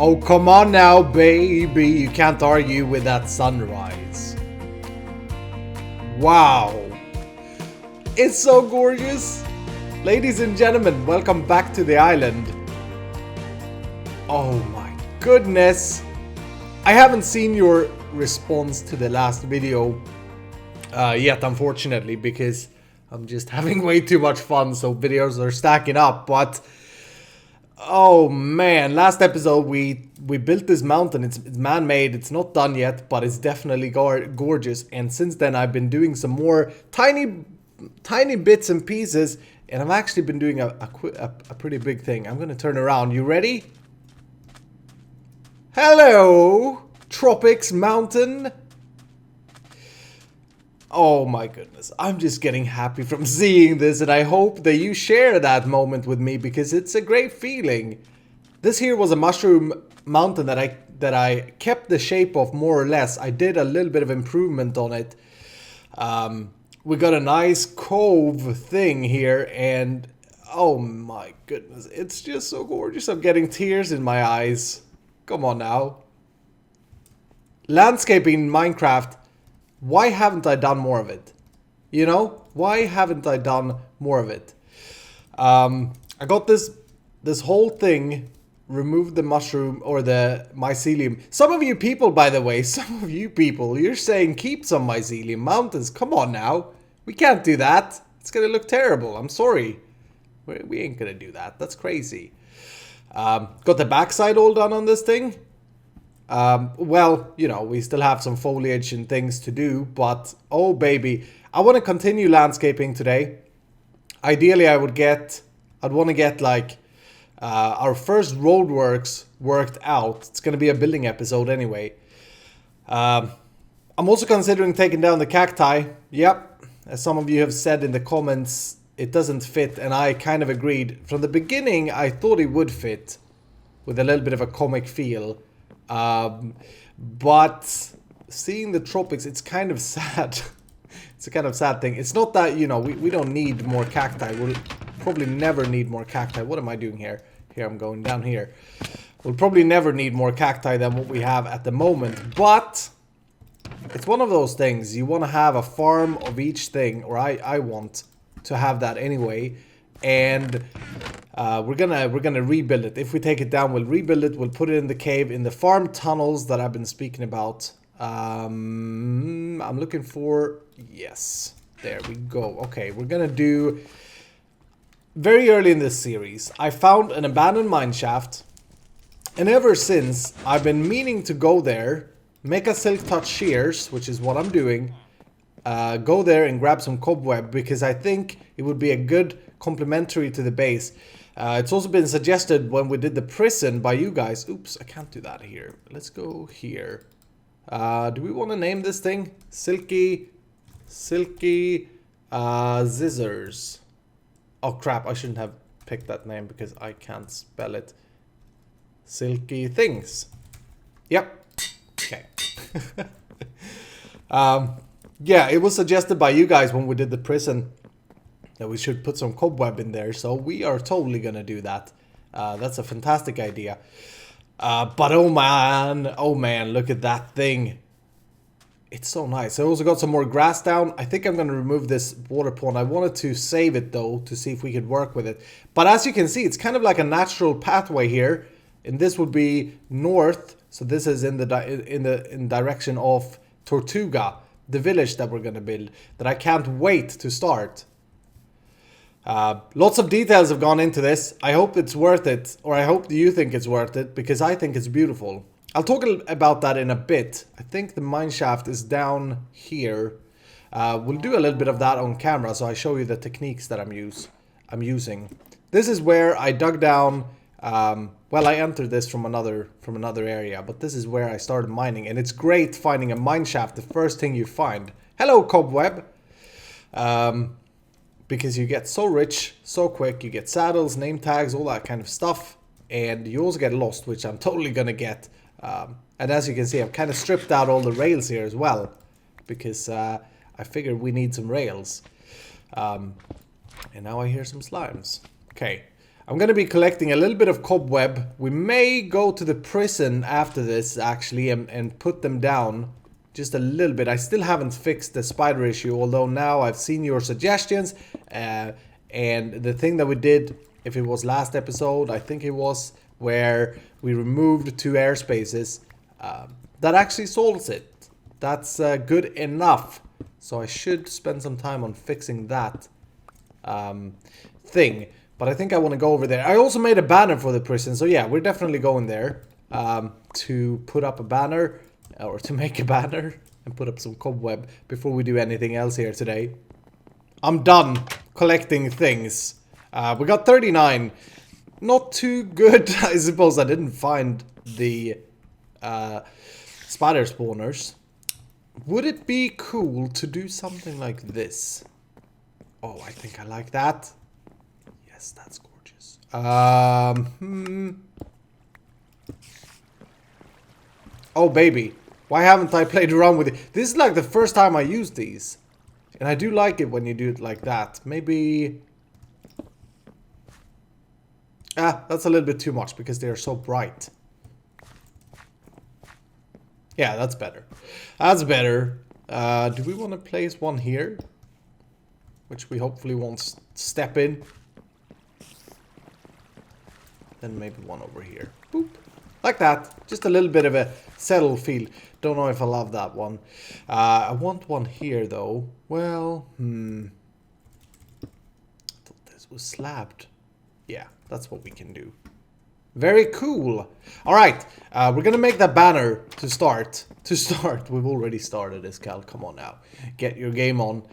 Oh, come on now, baby. You can't argue with that sunrise. Wow. It's so gorgeous. Ladies and gentlemen, welcome back to the island. Oh my goodness. I haven't seen your response to the last video yet, unfortunately, because I'm just having way too much fun, so videos are stacking up. But oh man, last episode we built this mountain. It's man-made, it's not done yet, but it's definitely gorgeous. And since then I've been doing some more tiny bits and pieces, and I've actually been doing a pretty big thing. I'm gonna turn around. You ready? Hello, Tropics Mountain. Oh my goodness, I'm just getting happy from seeing this, and I hope that you share that moment with me because it's a great feeling. This here was a mushroom mountain that I kept the shape of more or less. I did a little bit of improvement on it. We got a nice cove thing here, and oh my goodness, it's just so gorgeous. I'm getting tears in my eyes. Come on now. Landscaping in Minecraft. Why haven't I done more of it? You know, why haven't I done more of it? I got this whole thing, removed the mushroom or the mycelium. Some of you people, by the way, you're saying keep some mycelium mountains. Come on now. We can't do that. It's gonna look terrible. I'm sorry. We ain't gonna do that. That's crazy. Got the backside all done on this thing. Well, you know, we still have some foliage and things to do, but oh baby, I want to continue landscaping today. Ideally, I'd want to get like our first roadworks worked out. It's going to be a building episode anyway. I'm also considering taking down the cacti. Yep, as some of you have said in the comments, it doesn't fit, and I kind of agreed. From the beginning, I thought it would fit with a little bit of a comic feel. But seeing the tropics, it's kind of sad. It's a kind of sad thing. It's not that, you know, we don't need more cacti. We'll probably never need more cacti. What am I doing here? Here, I'm going down here. We'll probably never need more cacti than what we have at the moment. But it's one of those things. You want to have a farm of each thing, or I want to have that anyway. And we're gonna rebuild it. If we take it down, we'll rebuild it. We'll put it in the cave, in the farm tunnels that I've been speaking about. I'm looking for, yes, there we go. Okay, we're gonna do, very early in this series, I found an abandoned mine shaft, and ever since I've been meaning to go there, make a silk touch shears, which is what I'm doing. Go there and grab some cobweb, because I think it would be a good complementary to the base. It's also been suggested when we did the prison by you guys. Oops, I can't do that here. Let's go here. Do we want to name this thing? Silky Scissors. Oh crap, I shouldn't have picked that name because I can't spell it. Silky Things. Yep. Okay. Yeah, it was suggested by you guys when we did the prison that we should put some cobweb in there, so we are totally gonna do that. That's a fantastic idea. But oh man, look at that thing. It's so nice. I also got some more grass down. I think I'm gonna remove this water pond. I wanted to save it though, to see if we could work with it. But as you can see, it's kind of like a natural pathway here. And this would be north, so this is in direction of Tortuga, the village that we're gonna build, that I can't wait to start. Lots of details have gone into this. I hope it's worth it, or I hope you think it's worth it, because I think it's beautiful. I'll talk about that in a bit. I think the mine shaft is down here. We'll do a little bit of that on camera, so I show you the techniques that I'm using. This is where I dug down. Well, I entered this from another area, but this is where I started mining, and it's great finding a mine shaft, the first thing you find. Hello, cobweb. Because you get so rich so quick. You get saddles, name tags, all that kind of stuff, and you also get lost, which I'm totally gonna get. And as you can see, I've kind of stripped out all the rails here as well, because I figured we need some rails. And now I hear some slimes. Okay. I'm going to be collecting a little bit of cobweb. We may go to the prison after this, actually, and put them down just a little bit. I still haven't fixed the spider issue, although now I've seen your suggestions. And the thing that we did, if it was last episode, I think it was, where we removed 2 airspaces, that actually solves it. That's good enough. So I should spend some time on fixing that thing. But I think I want to go over there. I also made a banner for the prison. So yeah, we're definitely going there to put up a banner, or to make a banner and put up some cobweb before we do anything else here today. I'm done collecting things. We got 39. Not too good, I suppose. I didn't find the spider spawners. Would it be cool to do something like this? Oh, I think I like that. Yes, that's gorgeous. Oh, baby. Why haven't I played around with it? This is like the first time I use these. And I do like it when you do it like that. Maybe... that's a little bit too much because they are so bright. Yeah, that's better. That's better. Do we want to place one here? Which we hopefully won't step in. Then maybe one over here. Boop. Like that. Just a little bit of a settled feel. Don't know if I love that one. I want one here though. Well, I thought this was slabbed. Yeah, that's what we can do. Very cool. All right, we're gonna make that banner to start. We've already started, Iskall. Come on now, get your game on.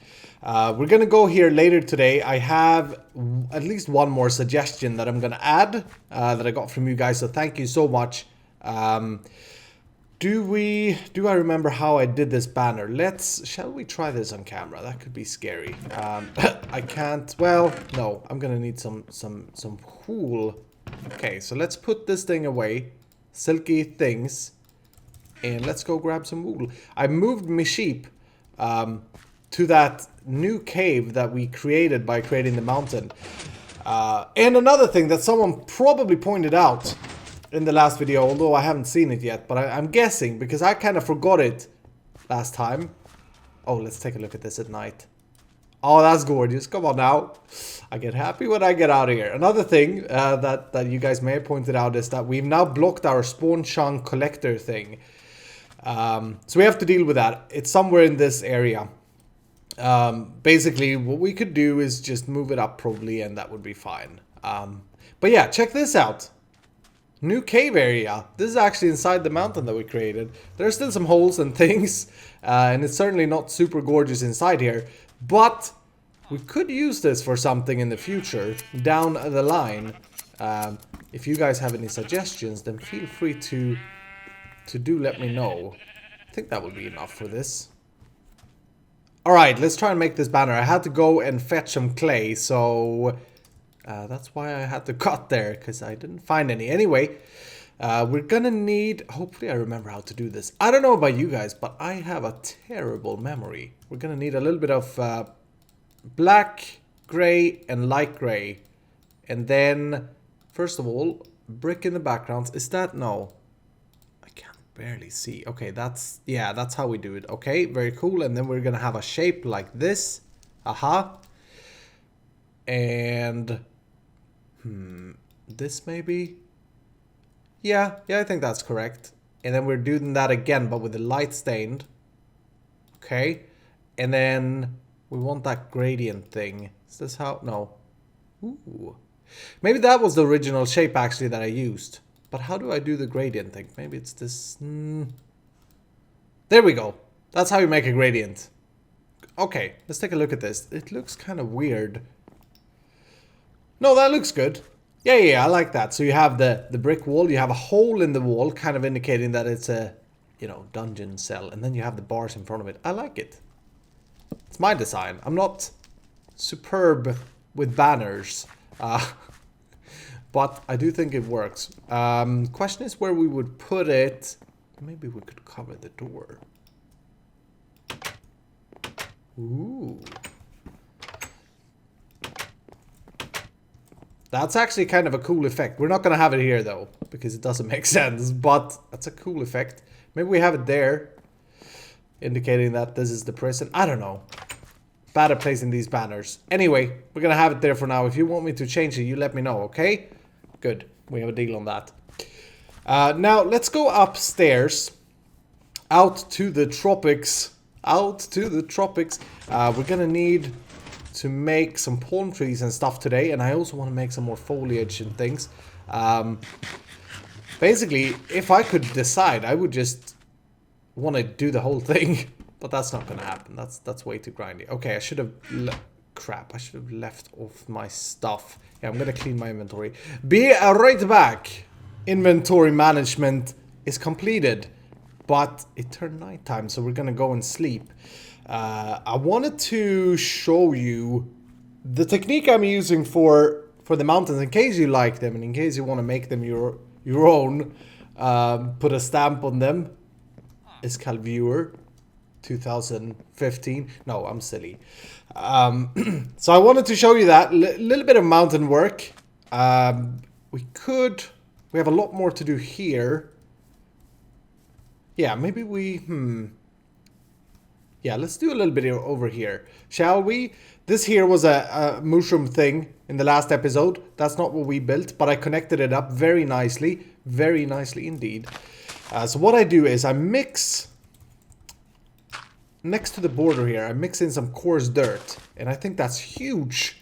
We're gonna go here later today. I have at least one more suggestion that I'm gonna add that I got from you guys. So thank you so much. Do I remember how I did this banner? Shall we try this on camera? That could be scary. I can't. Well, no. I'm gonna need some wool. Okay, so let's put this thing away. Silky things. And let's go grab some wool. I moved my sheep to that new cave that we created by creating the mountain. And another thing that someone probably pointed out in the last video, although I haven't seen it yet, but I'm guessing because I kind of forgot it last time. Oh, let's take a look at this at night. Oh, that's gorgeous. Come on now. I get happy when I get out of here. Another thing that you guys may have pointed out is that we've now blocked our spawn chunk collector thing. So we have to deal with that. It's somewhere in this area. Basically, what we could do is just move it up probably, and that would be fine. But yeah, check this out. New cave area. This is actually inside the mountain that we created. There's still some holes and things. And it's certainly not super gorgeous inside here. But we could use this for something in the future, down the line. If you guys have any suggestions, then feel free to do let me know. I think that would be enough for this. Alright, let's try and make this banner. I had to go and fetch some clay, so that's why I had to cut there, because I didn't find any. Anyway, we're gonna need... Hopefully I remember how to do this. I don't know about you guys, but I have a terrible memory. We're gonna need a little bit of black, gray, and light gray. And then, first of all, brick in the background. Is that... No. I can't barely see. Okay, that's... Yeah, that's how we do it. Okay, very cool. And then we're gonna have a shape like this. Aha. And... this maybe? Yeah, I think that's correct. And then we're doing that again, but with the light stained. Okay. And then we want that gradient thing. Is this how? No. Ooh. Maybe that was the original shape actually that I used. But how do I do the gradient thing? Maybe it's this. There we go. That's how you make a gradient. Okay, let's take a look at this. It looks kind of weird. No, that looks good. Yeah, I like that. So you have the brick wall, you have a hole in the wall, kind of indicating that it's a, you know, dungeon cell. And then you have the bars in front of it. I like it. It's my design. I'm not superb with banners. But I do think it works. Question is where we would put it. Maybe we could cover the door. Ooh. That's actually kind of a cool effect. We're not going to have it here, though, because it doesn't make sense. But that's a cool effect. Maybe we have it there, indicating that this is the prison. I don't know. Bad at placing these banners. Anyway, we're going to have it there for now. If you want me to change it, you let me know, okay? Good. We have a deal on that. Now, let's go upstairs. Out to the tropics. Out to the tropics. We're going to need to make some palm trees and stuff today, and I also want to make some more foliage and things. Basically, if I could decide, I would just want to do the whole thing, but that's not going to happen. That's way too grindy. Okay, I should have crap. I should have left off my stuff. Yeah, I'm going to clean my inventory. Be right back. Inventory management is completed, but it turned nighttime, so we're going to go and sleep. I wanted to show you the technique I'm using for the mountains, in case you like them and in case you want to make them your own. Put a stamp on them. Iskall viewer 2015. No, I'm silly. So I wanted to show you that little bit of mountain work. We have a lot more to do here. Yeah, maybe yeah, let's do a little bit over here, shall we? This here was a mushroom thing in the last episode. That's not what we built, but I connected it up very nicely indeed. So what I do is I mix, next to the border here, I mix in some coarse dirt, and I think that's huge.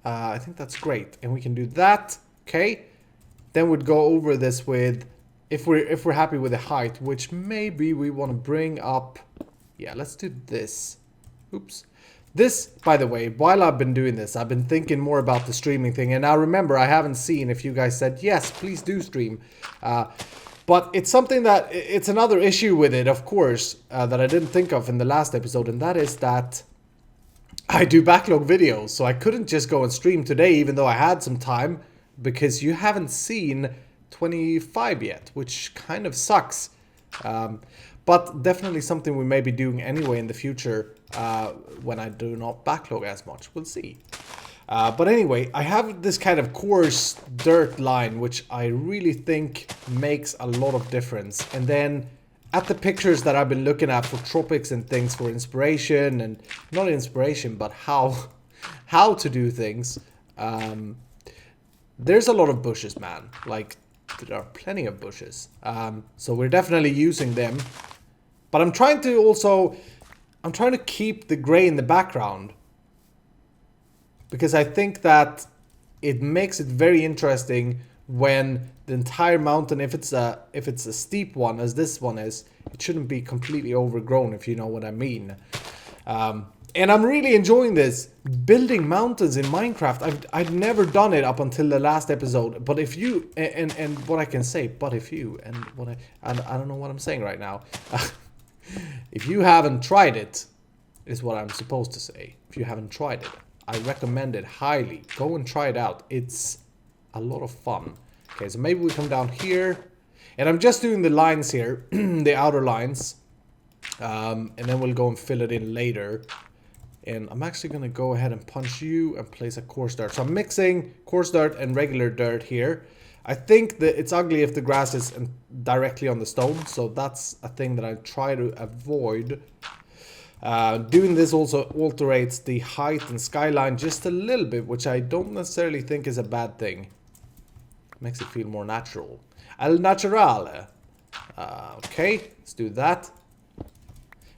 I think that's great, and we can do that, okay? Then we'd go over this with, if we're happy with the height, which maybe we want to bring up. Yeah, let's do this. Oops. This, by the way, while I've been doing this, I've been thinking more about the streaming thing. And now remember, I haven't seen if you guys said, yes, please do stream. But it's something that, it's another issue with it, of course, that I didn't think of in the last episode. And that is that I do backlog videos. So I couldn't just go and stream today, even though I had some time. Because you haven't seen 25 yet, which kind of sucks. But definitely something we may be doing anyway in the future when I do not backlog as much. We'll see. But anyway, I have this kind of coarse dirt line, which I really think makes a lot of difference. And then at the pictures that I've been looking at for tropics and things for inspiration, and not inspiration, but how to do things. There's a lot of bushes, man. Like, there are plenty of bushes. So we're definitely using them. But I'm trying to keep the gray in the background. Because I think that it makes it very interesting when the entire mountain, if it's a steep one, as this one is, it shouldn't be completely overgrown, if you know what I mean. And I'm really enjoying this, building mountains in Minecraft. I've never done it up until the last episode. But if you, and what I can say, but if you, and what I don't know what I'm saying right now. If you haven't tried it, is what I'm supposed to say. If you haven't tried it, I recommend it highly. Go and try it out. It's a lot of fun. Okay, so maybe we come down here. And I'm just doing the lines here, the outer lines. And then we'll go and fill it in later. And I'm actually going to go ahead and punch you and place a coarse dirt. So I'm mixing coarse dirt and regular dirt here. I think that it's ugly if the grass is directly on the stone. So that's a thing that I try to avoid. Doing this also alterates the height and skyline just a little bit, which I don't necessarily think is a bad thing. Makes it feel more natural. Al naturale. Okay, let's do that.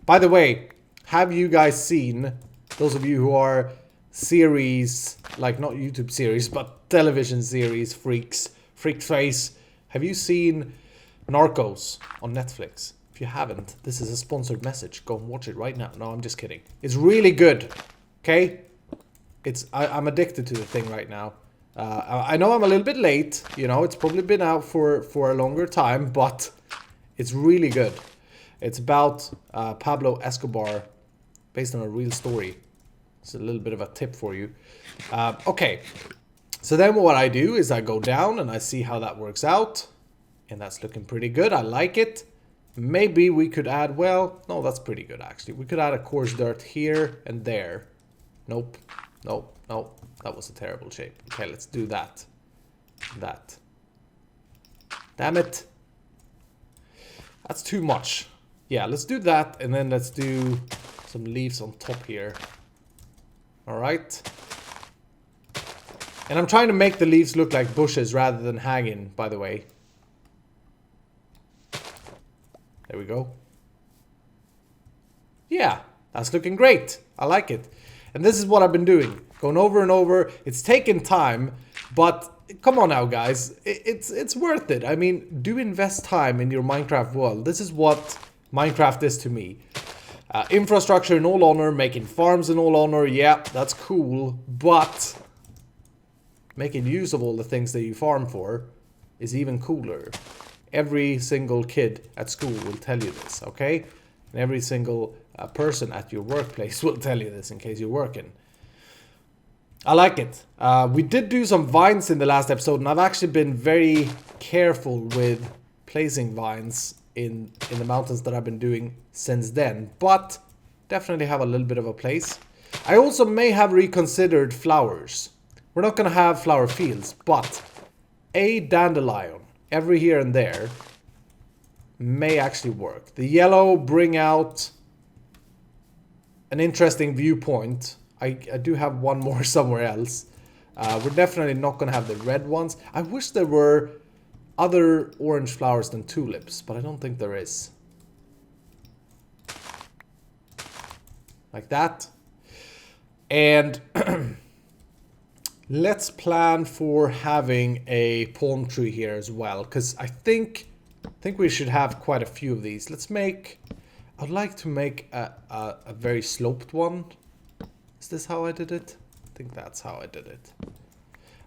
By the way, have you guys seen, those of you who are series, like not YouTube series, but television series freaks, freak face, have you seen Narcos on Netflix? If you haven't, this is a sponsored message. Go and watch it right now. No, I'm just kidding. It's really good. Okay? I'm addicted to the thing right now. I know I'm a little bit late. You know, it's probably been out for a longer time, but it's really good. It's about Pablo Escobar, based on a real story. It's a little bit of a tip for you. Okay, so then what I do is I go down and I see how that works out. And that's looking pretty good. I like it. Maybe we could add, well, no, that's pretty good actually. We could add a coarse dirt here and there. Nope, nope, nope. that was a terrible shape. Okay, let's do that. That. Damn it. That's too much. Yeah, let's do that, and then let's do some leaves on top here. Alright. And I'm trying to make the leaves look like bushes rather than hanging, by the way. There we go. Yeah, that's looking great. I like it. And this is what I've been doing. Going over and over. It's taken time, but come on now, guys. It's worth it. I mean, do invest time in your Minecraft world. This is what Minecraft is to me. Infrastructure in all honor, making farms in all honor. Yeah, that's cool. But making use of all the things that you farm for is even cooler. Every single kid at school will tell you this, okay? And every single person at your workplace will tell you this in case you're working. I like it. We did do some vines in the last episode, and I've actually been very careful with placing vines in the mountains that I've been doing since then. But definitely have a little bit of a place. I also may have reconsidered flowers. We're not going to have flower fields, but a dandelion every here and there may actually work. The yellow bring out an interesting viewpoint. I do have one more somewhere else. We're definitely not going to have the red ones. I wish there were other orange flowers than tulips, but I don't think there is. Like that. And let's plan for having a palm tree here as well, because I think we should have quite a few of these. Let's make... I'd like to make a very sloped one. Is this how I did it? I think that's how I did it.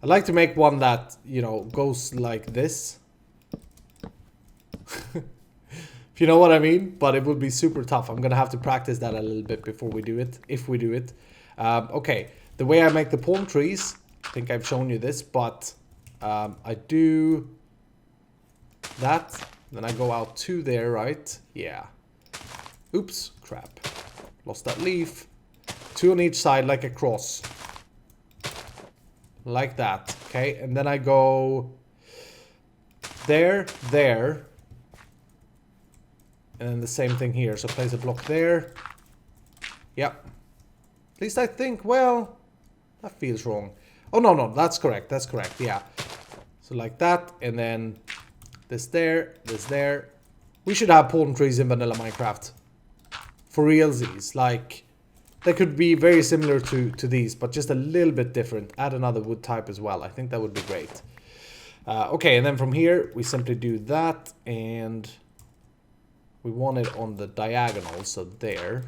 I'd like to make one that, you know, goes like this. If you know what I mean, but it would be super tough. I'm gonna have to practice that a little bit before we do it, if we do it. Okay, the way I make the palm trees, I think I've shown you this, but I do that, then I go out to there, right? Yeah. Oops, crap. Lost that leaf. 2 on each side like a cross. Like that, okay? And then I go there, there. And then the same thing here. So place a block there. Yep. At least I think, well, that feels wrong. Oh, no, that's correct. That's correct, yeah. So like that, and then this there, this there. We should have palm trees in vanilla Minecraft. For realsies. Like, they could be very similar to these, but just a little bit different. Add another wood type as well. I think that would be great. Okay, and then from here, we simply do that, and we want it on the diagonal, so there.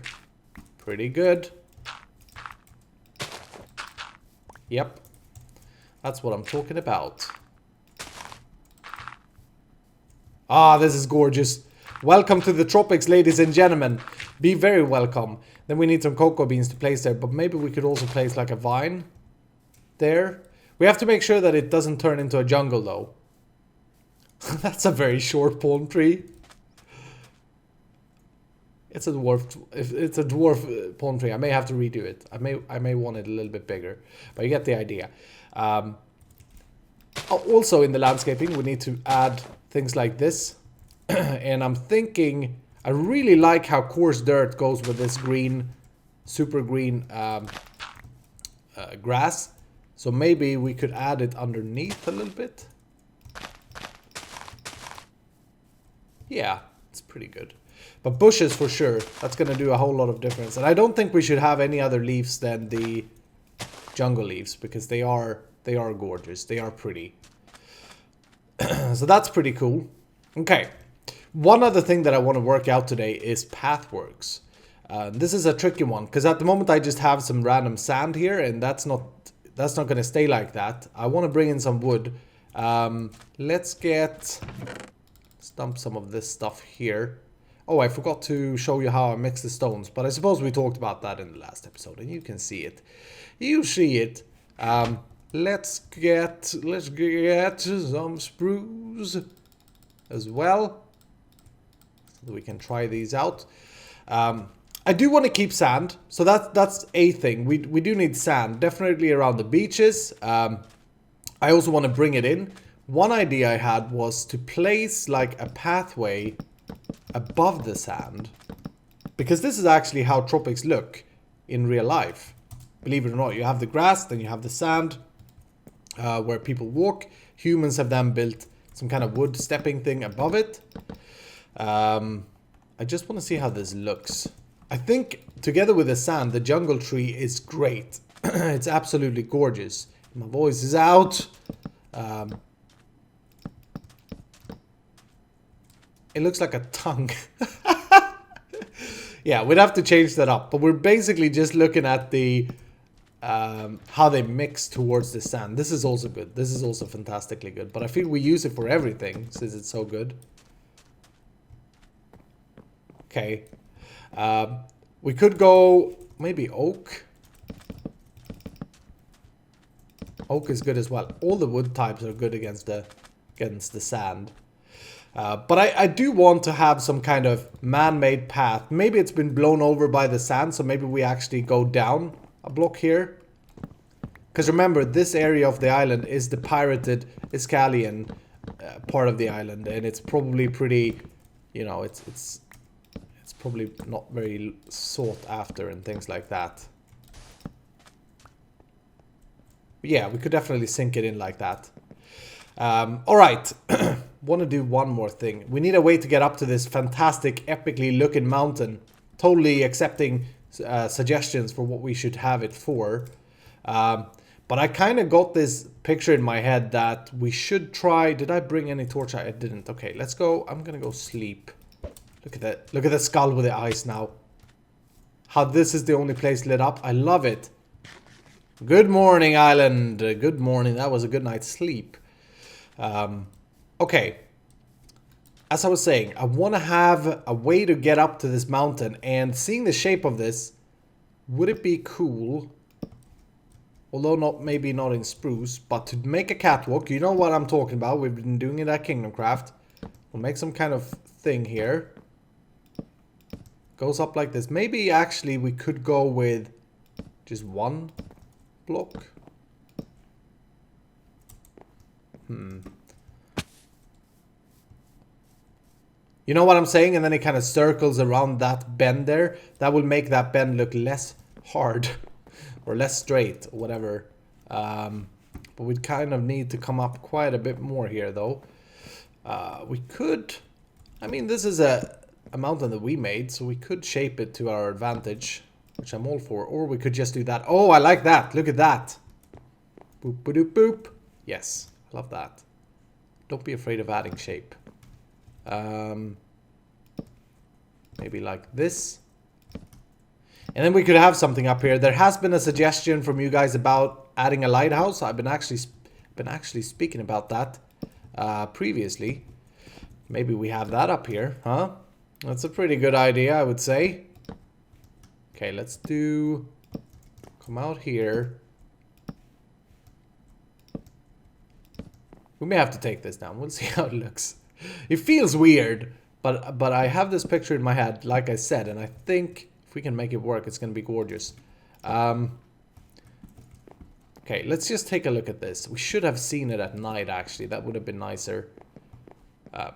Pretty good. Yep. That's what I'm talking about. Ah, this is gorgeous. Welcome to the tropics, ladies and gentlemen. Be very welcome. Then we need some cocoa beans to place there, but maybe we could also place like a vine there. We have to make sure that it doesn't turn into a jungle, though. That's a very short palm tree. It's a dwarf. If it's a dwarf palm tree, I may have to redo it. I may want it a little bit bigger, but you get the idea. Also, in the landscaping, we need to add things like this. And I'm thinking, I really like how coarse dirt goes with this green, super green grass. So maybe we could add it underneath a little bit. Yeah, it's pretty good. But bushes for sure, that's going to do a whole lot of difference. And I don't think we should have any other leaves than the jungle leaves, because they are gorgeous. They are pretty. So that's pretty cool. Okay. One other thing that I want to work out today is pathworks. This is a tricky one, because at the moment I just have some random sand here, and that's not going to stay like that. I want to bring in some wood. Let's dump some of this stuff here. Oh, I forgot to show you how I mix the stones, but I suppose we talked about that in the last episode, and you can see it. You see it. Let's get some spruce as well. So we can try these out. I do want to keep sand, so that's a thing. We do need sand, definitely around the beaches. I also want to bring it in. One idea I had was to place like a pathway above the sand, because this is actually how tropics look in real life. Believe it or not, you have the grass, then you have the sand where people walk. Humans have then built some kind of wood stepping thing above it. I just want to see how this looks. I think together with the sand, the jungle tree is great. It's absolutely gorgeous. My voice is out. It looks like a tongue. Yeah, we'd have to change that up. But we're basically just looking at the how they mix towards the sand. This is also good. This is also fantastically good. But I feel we use it for everything since it's so good. Okay. We could go maybe oak. Oak is good as well. All the wood types are good against the sand. But I do want to have some kind of man-made path. Maybe it's been blown over by the sand, so maybe we actually go down a block here. Because remember, this area of the island is the pirated Iskallian part of the island, and it's probably pretty, you know, it's probably not very sought after and things like that. But yeah, we could definitely sink it in like that. All right. Want to do one more thing. We need a way to get up to this fantastic, epically looking mountain. Totally accepting suggestions for what we should have it for. But I kind of got this picture in my head that we should try. Did I bring any torch? I didn't. Okay, let's go. I'm gonna go sleep. Look at that. Look at the skull with the eyes now. How this is the only place lit up. I love it. Good morning, island. Good morning. That was a good night's sleep. Okay. As I was saying, I want to have a way to get up to this mountain, and seeing the shape of this, would it be cool, although maybe not in spruce, but to make a catwalk? You know what I'm talking about. We've been doing it at Kingdom Craft. We'll make some kind of thing here. Goes up like this. Maybe actually we could go with just one block. You know what I'm saying? And then it kind of circles around that bend there. That will make that bend look less hard or less straight or whatever. But we'd kind of need to come up quite a bit more here though. We could, I mean, this is a mountain that we made, so we could shape it to our advantage, which I'm all for. Or we could just do that. Oh, I like that. Look at that. Boop, boop, boop. Yes, I love that. Don't be afraid of adding shape. Maybe like this. And then we could have something up here. There has been a suggestion from you guys about adding a lighthouse. I've been actually speaking about that previously. Maybe we have that up here, huh? That's a pretty good idea, I would say. Okay, let's do... Come out here. We may have to take this down. We'll see how it looks. It feels weird, but I have this picture in my head, like I said, and I think if we can make it work, it's going to be gorgeous. Okay, let's just take a look at this. We should have seen it at night, actually. That would have been nicer.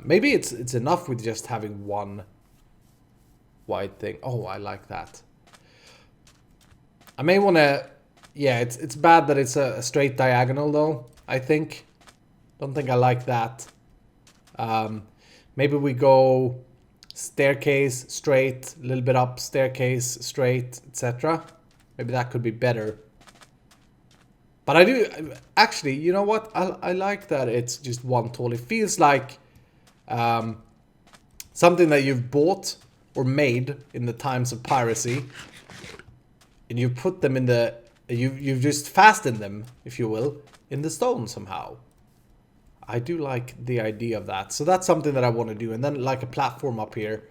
Maybe it's enough with just having one wide thing. Oh, I like that. I may want to... Yeah, it's bad that it's a straight diagonal, though, I think. Don't think I like that. Maybe we go staircase straight, a little bit up, staircase straight, etc. Maybe that could be better. But I do... Actually, you know what? I like that it's just one tall. It feels like something that you've bought or made in the times of piracy. And you put them in the... You've just fastened them, if you will, in the stone somehow. I do like the idea of that. So that's something that I want to do. And then like a platform up here.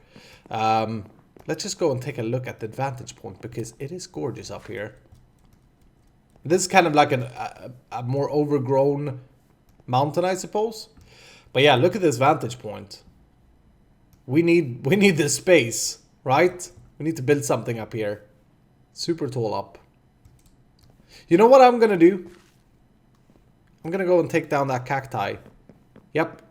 Let's just go and take a look at the vantage point, because it is gorgeous up here. This is kind of like a more overgrown mountain, I suppose. But yeah, look at this vantage point. We need this space, right? We need to build something up here. Super tall up. You know what I'm gonna do? I'm gonna go and take down that cacti. Yep.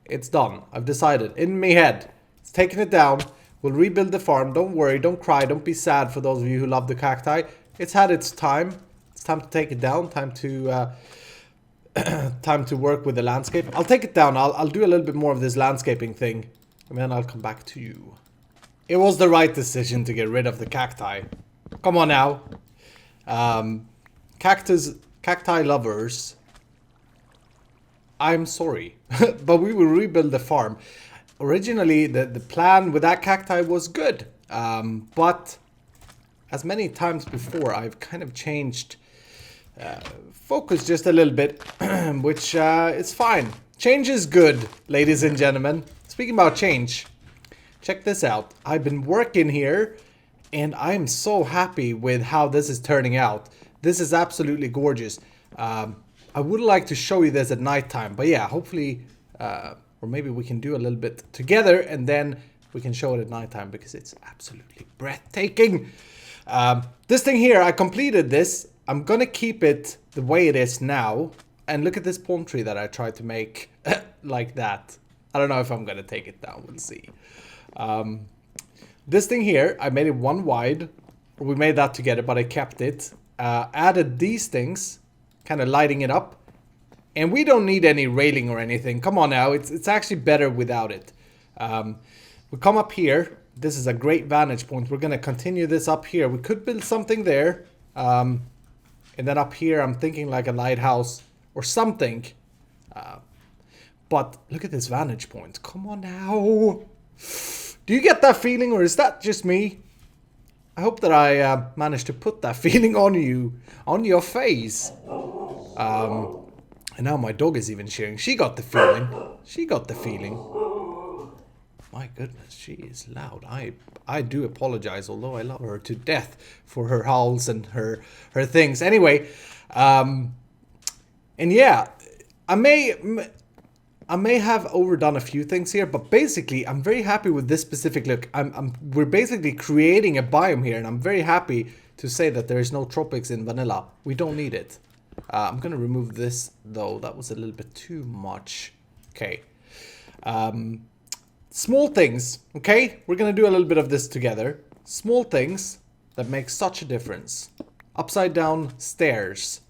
It's done. I've decided. In my head. It's taking it down. We'll rebuild the farm. Don't worry. Don't cry. Don't be sad for those of you who love the cacti. It's had its time. It's time to take it down. Time to time to work with the landscape. I'll take it down. I'll do a little bit more of this landscaping thing. And then I'll come back to you. It was the right decision to get rid of the cacti. Come on now. Cacti lovers. I'm sorry. But we will rebuild the farm. Originally, the plan with that cacti was good. But as many times before, I've kind of changed focus just a little bit. Which is fine. Change is good, ladies and gentlemen. Speaking about change. Check this out. I've been working here, and I'm so happy with how this is turning out. This is absolutely gorgeous. I would like to show you this at nighttime, but yeah, hopefully, or maybe we can do a little bit together, and then we can show it at nighttime because it's absolutely breathtaking. This thing here, I completed this. I'm gonna keep it the way it is now, and look at this palm tree that I tried to make like that. I don't know if I'm gonna take it down. We'll see. This thing here, I made it one wide. We made that together, but I kept it. Added these things, kind of lighting it up. And we don't need any railing or anything. Come on now, it's actually better without it. We come up here. This is a great vantage point. We're going to continue this up here. We could build something there. And then up here, I'm thinking like a lighthouse or something. But look at this vantage point. Come on now. Do you get that feeling, or is that just me? I hope that I managed to put that feeling on you, on your face. And now my dog is even cheering. She got the feeling. She got the feeling. My goodness, she is loud. I do apologize, although I love her to death for her howls and her things. Anyway, and yeah, I may have overdone a few things here, but basically I'm very happy with this specific look. We're basically creating a biome here, and I'm very happy to say that there is no tropics in vanilla. We don't need it. I'm gonna remove this though. That was a little bit too much. Okay. Small things. Okay, we're gonna do a little bit of this together. Small things that make such a difference. Upside down stairs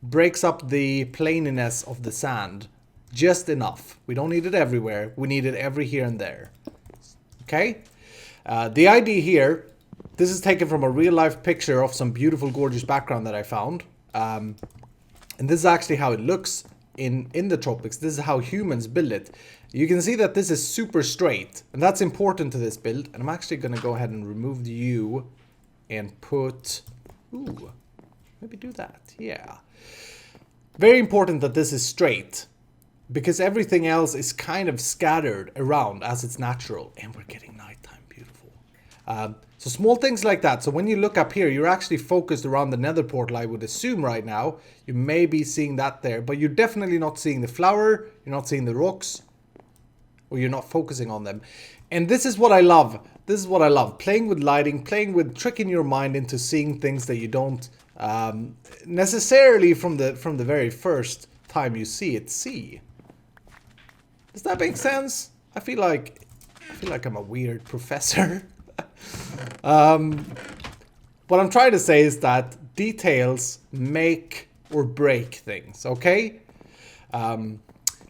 breaks up the plaininess of the sand. Just enough. We don't need it everywhere. We need it every here and there. Okay? The idea here, this is taken from a real life picture of some beautiful, gorgeous background that I found. And this is actually how it looks in the tropics. This is how humans build it. You can see that this is super straight. And that's important to this build. And I'm actually going to go ahead and remove the U and put... Ooh, maybe do that. Yeah. Very important that this is straight. Because everything else is kind of scattered around as it's natural. And we're getting nighttime. Beautiful. So small things like that. So when you look up here, you're actually focused around the nether portal, I would assume right now. You may be seeing that there. But you're definitely not seeing the flower. You're not seeing the rocks. Or you're not focusing on them. And this is what I love. This is what I love. Playing with lighting. Playing with tricking your mind into seeing things that you don't necessarily from the very first time you see it see. Does that make sense? I feel like I'm a weird professor. What I'm trying to say is that details make or break things, okay?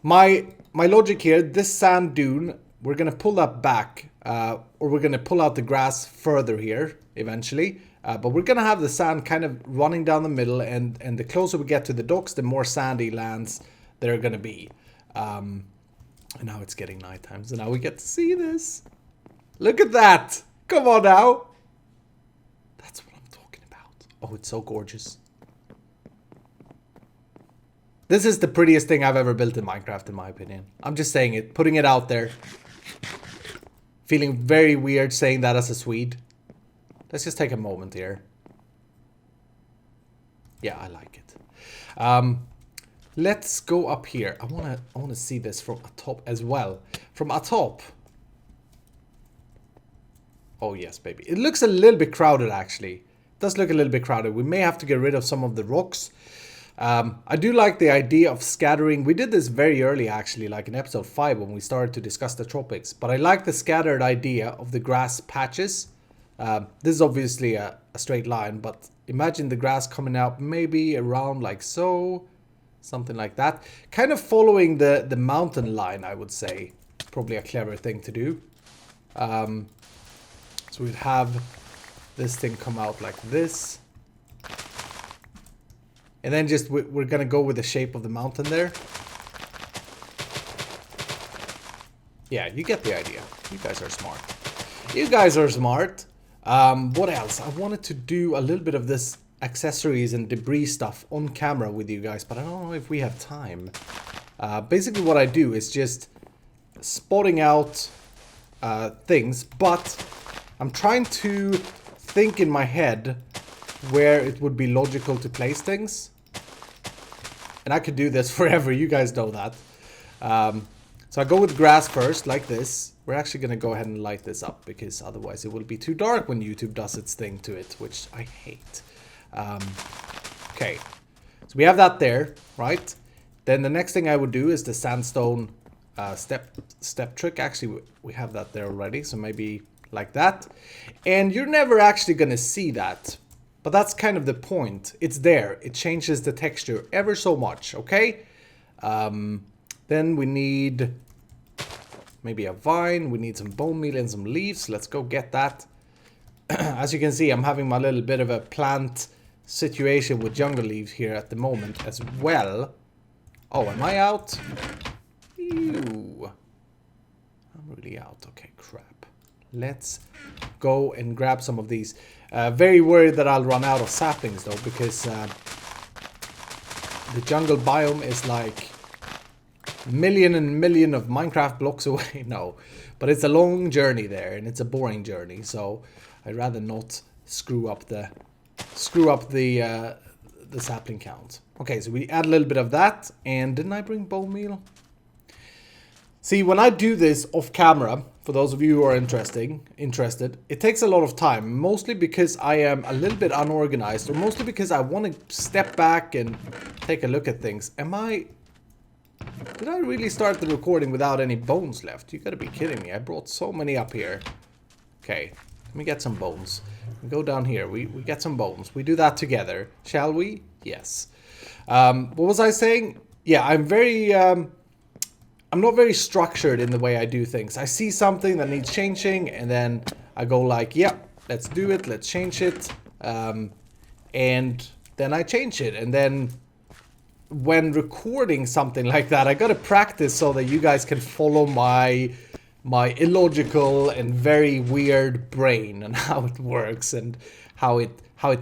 My logic here, this sand dune, we're gonna pull that back, or we're gonna pull out the grass further here eventually. But we're gonna have the sand kind of running down the middle, and the closer we get to the docks, the more sandy lands there are gonna be. And now it's getting nighttime, so now we get to see this. Look at that! Come on now! That's what I'm talking about. Oh, it's so gorgeous. This is the prettiest thing I've ever built in Minecraft, in my opinion. I'm just saying it, putting it out there. Feeling very weird saying that as a Swede. Let's just take a moment here. Yeah, I like it. Let's go up here. I wanna see this from atop as well. From atop. Oh yes, baby. It looks a little bit crowded, actually. It does look a little bit crowded. We may have to get rid of some of the rocks. I do like the idea of scattering. We did this very early, actually, like in episode 5 when we started to discuss the tropics. But I like the scattered idea of the grass patches. This is obviously a straight line, but imagine the grass coming out maybe around like so. Something like that. Kind of following the mountain line, I would say. Probably a clever thing to do. So we'd have this thing come out like this. And then just we're going to go with the shape of the mountain there. Yeah, you get the idea. You guys are smart. You guys are smart. What else? I wanted to do a little bit of this accessories and debris stuff on camera with you guys, but I don't know if we have time. Basically what I do is just spotting out things, but I'm trying to think in my head where it would be logical to place things. And I could do this forever, you guys know that. So I go with grass first, like this. We're actually going to go ahead and light this up, because otherwise it will be too dark when YouTube does its thing to it, which I hate. Okay, so we have that there, right? Then the next thing I would do is the sandstone step trick. Actually, we have that there already, so maybe like that. And you're never actually going to see that. But that's kind of the point. It's there. It changes the texture ever so much, okay? Then we need maybe a vine. We need some bone meal and some leaves. Let's go get that. As you can see, I'm having my little bit of a plant situation with jungle leaves here at the moment as well. Oh, am I out? Ew. I'm really out. Okay, crap. Let's go and grab some of these. Very worried that I'll run out of saplings though, because the jungle biome is like million and million of Minecraft blocks away. No, but it's a long journey there, and it's a boring journey. So I'd rather not screw up the sapling count. Okay, so we add a little bit of that, and didn't I bring bone meal? See, when I do this off camera, for those of you who are interested, it takes a lot of time, mostly because I am a little bit unorganized, or mostly because I want to step back and take a look at things. Did I really start the recording without any bones left? You gotta be kidding me. I brought so many up here. Okay, let me get some bones. We go down here, we get some bones. We do that together, shall we? Yes. What was I saying? Yeah, I'm not very structured in the way I do things. I see something that needs changing, and then I go like, yeah, let's do it, let's change it. And then I change it. And then when recording something like that, I gotta practice so that you guys can follow my illogical and very weird brain and how it works and how it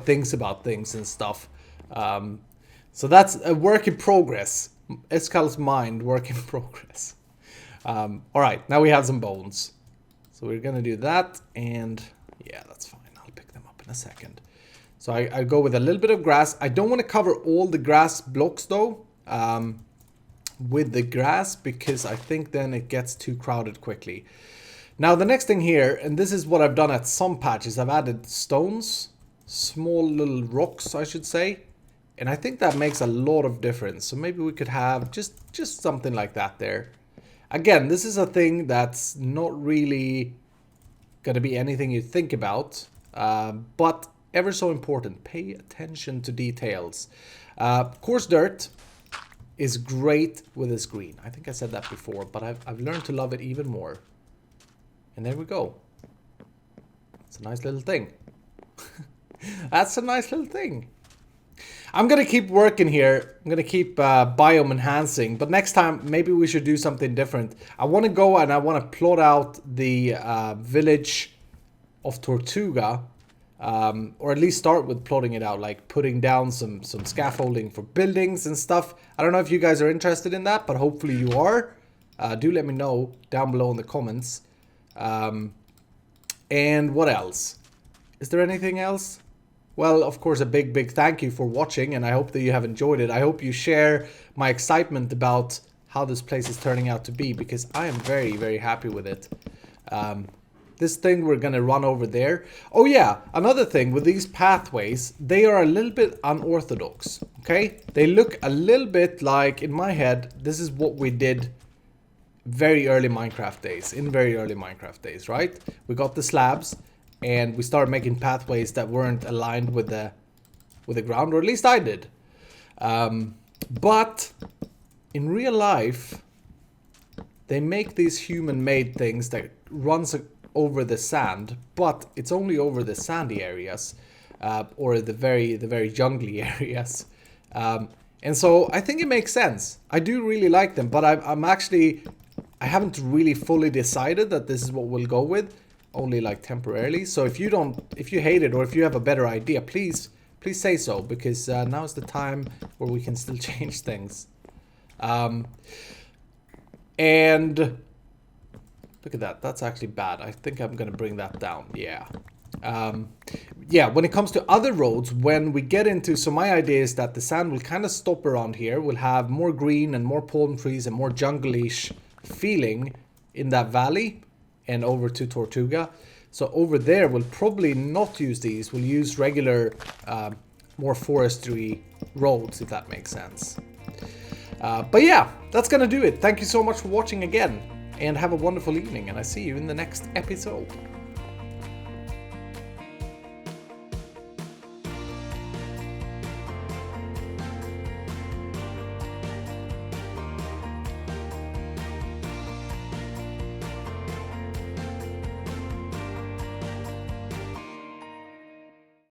thinks about things and stuff. So that's a work in progress. Iskall's mind, work in progress. Alright, now we have some bones. So we're gonna do that, and yeah, that's fine. I'll pick them up in a second. So I go with a little bit of grass. I don't want to cover all the grass blocks though, with the grass, because I think then it gets too crowded quickly. Now the next thing here, and this is what I've done at some patches, I've added stones, small little rocks I should say. And I think that makes a lot of difference. So maybe we could have just something like that there. Again, this is a thing that's not really going to be anything you think about. But ever so important. Pay attention to details. Coarse dirt is great with this green. I think I said that before, but I've learned to love it even more. And there we go. It's a nice little thing. That's a nice little thing. I'm going to keep working here. I'm going to keep biome enhancing. But next time, maybe we should do something different. I want to go and I want to plot out the village of Tortuga. Or at least start with plotting it out. Like putting down some scaffolding for buildings and stuff. I don't know if you guys are interested in that. But hopefully you are. Do let me know down below in the comments. And what else? Is there anything else? Well, of course, a big thank you for watching, and I hope that you have enjoyed it. I hope you share my excitement about how this place is turning out to be, because I am very happy with it. This thing we're gonna run over there. Oh yeah, another thing with these pathways, they are a little bit unorthodox, okay? They look a little bit like, in my head, this is what we did very early Minecraft days, right? We got the slabs and we started making pathways that weren't aligned with the ground, or at least I did. But in real life, they make these human-made things that runs over the sand, but it's only over the sandy areas, or the very jungly areas. And so I think it makes sense. I do really like them, but I haven't really fully decided that this is what we'll go with, only like temporarily. So if you hate it, or if you have a better idea, please say so, because now's the time where we can still change things. And look at that. That's actually bad. I think I'm going to bring that down. Yeah. Yeah, when it comes to other roads, when we get into... So my idea is that the sand will kind of stop around here. We'll have more green and more palm trees and more jungle-ish feeling in that valley and over to Tortuga. So over there, we'll probably not use these. We'll use regular, more forestry roads, if that makes sense. But yeah, that's gonna do it. Thank you so much for watching again, and have a wonderful evening, and I see you in the next episode.